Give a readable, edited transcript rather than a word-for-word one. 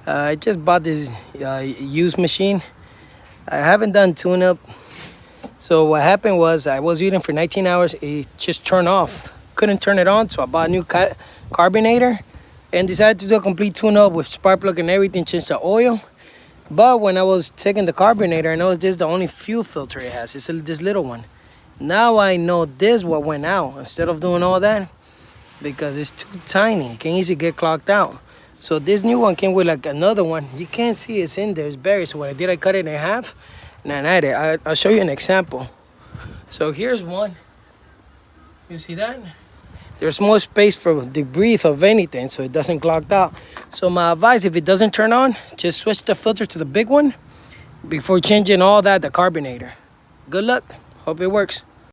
I just bought this used machine. I haven't done tune-up. So what happened was I was reading for 19 hours. It just turned off. Couldn't turn it on, so I bought a new carbonator and decided to do a complete tune-up with spark plug and everything, change the oil. But when I was taking the carbonator, I noticed this is the only fuel filter it has. It's this little one. Now I know this what went out instead of doing all that because it's too tiny. It can easily get clogged out. So this new one came with like another one. You can't see it's in there. It's buried. So what I did, I cut it in half and I added it. I'll show you an example. So here's one. You see that? There's more space for debris of anything so it doesn't clog out. So my advice, if it doesn't turn on, just switch the filter to the big one before changing all that, the carbonator. Good luck. Hope it works.